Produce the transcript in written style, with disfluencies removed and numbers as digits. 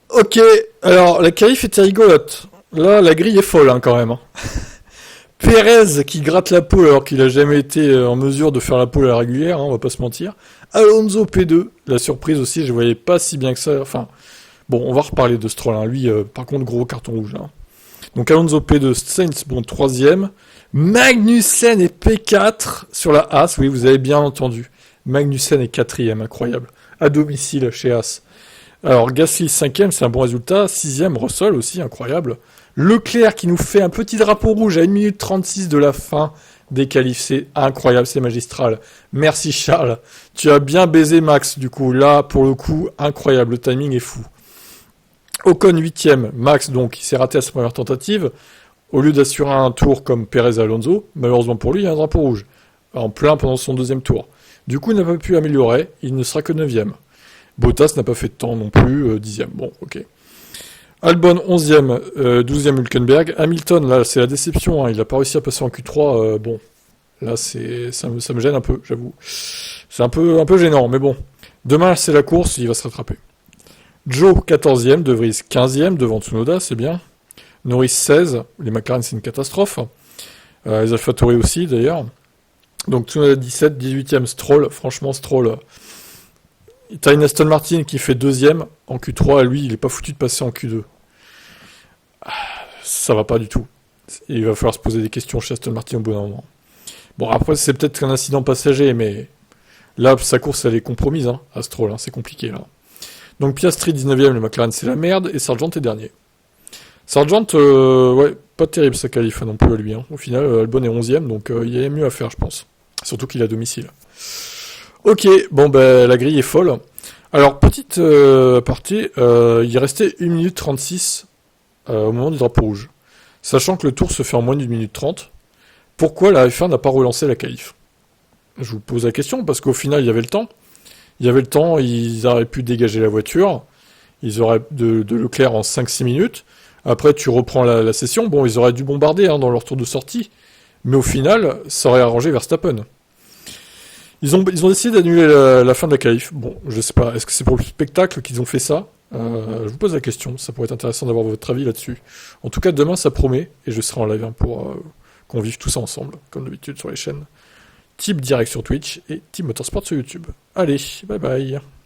Ok, alors la qualif était rigolote. Là, la grille est folle quand même. Hein. Pérez qui gratte la pole alors qu'il a jamais été en mesure de faire la pole à la régulière, hein, on va pas se mentir. Alonso P2, la surprise aussi, je voyais pas si bien que ça. Enfin, bon, on va reparler de Stroll. Hein. Lui, par contre, gros carton rouge. Hein. Donc Alonso P2, Sainz, bon, troisième. Magnussen est P4 sur la Haas, oui, vous avez bien entendu. Magnussen est quatrième, incroyable. À domicile chez Haas. Alors Gasly cinquième, c'est un bon résultat. Sixième, Russell aussi, incroyable. Leclerc qui nous fait un petit drapeau rouge à 1 minute 36 de la fin des qualifs. C'est incroyable, c'est magistral. Merci Charles. Tu as bien baisé Max, du coup. Là, pour le coup, incroyable. Le timing est fou. Ocon huitième, Max donc, il s'est raté à sa première tentative. Au lieu d'assurer un tour comme Perez et Alonso, malheureusement pour lui, il y a un drapeau rouge. En plein pendant son deuxième tour. Du coup, il n'a pas pu améliorer. Il ne sera que neuvième. Bottas n'a pas fait de temps non plus, dixième. Bon, ok. Albon 11e, 12e Hülkenberg. Hamilton, là, c'est la déception. Hein. Il n'a pas réussi à passer en Q3. Bon, là, ça me gêne un peu, j'avoue. C'est un peu gênant, mais bon. Demain, c'est la course, il va se rattraper. Joe 14e, De Vries 15e, devant Tsunoda, c'est bien. Norris 16, les McLaren, c'est une catastrophe. Les AlphaTauri aussi, d'ailleurs. Donc Tsunoda 17, 18e Stroll. Franchement, Stroll... T'as une Aston Martin qui fait deuxième en Q3, lui, il est pas foutu de passer en Q2. Ça va pas du tout. Il va falloir se poser des questions chez Aston Martin au bon moment. Bon, après, c'est peut-être un incident passager, mais là, sa course, elle est compromise, hein, à Stroll, hein, c'est compliqué, là. Donc Piastri 19ème, le McLaren, c'est la merde, et Sargent est dernier. Sargent, ouais, pas terrible sa qualif non plus à lui. Hein. Au final, Albon est 11ème, donc il y a mieux à faire, je pense. Surtout qu'il est à domicile. Ok, bon ben la grille est folle. Alors petite aparté, il restait 1 minute 36 au moment du drapeau rouge. Sachant que le tour se fait en moins d'une minute 30, pourquoi la F1 n'a pas relancé la qualif? Je vous pose la question parce qu'au final il y avait le temps. Il y avait le temps, ils auraient pu dégager la voiture, ils auraient de Leclerc en 5-6 minutes. Après tu reprends la session, bon ils auraient dû bombarder hein, dans leur tour de sortie. Mais au final, ça aurait arrangé Verstappen. Ils ont décidé d'annuler la fin de la qualif. Bon, je sais pas. Est-ce que c'est pour le spectacle qu'ils ont fait ça? Je vous pose la question. Ça pourrait être intéressant d'avoir votre avis là-dessus. En tout cas, demain, ça promet. Et je serai en live hein, pour qu'on vive tout ça ensemble, comme d'habitude sur les chaînes. Type Direct sur Twitch et Team Motorsport sur YouTube. Allez, bye bye.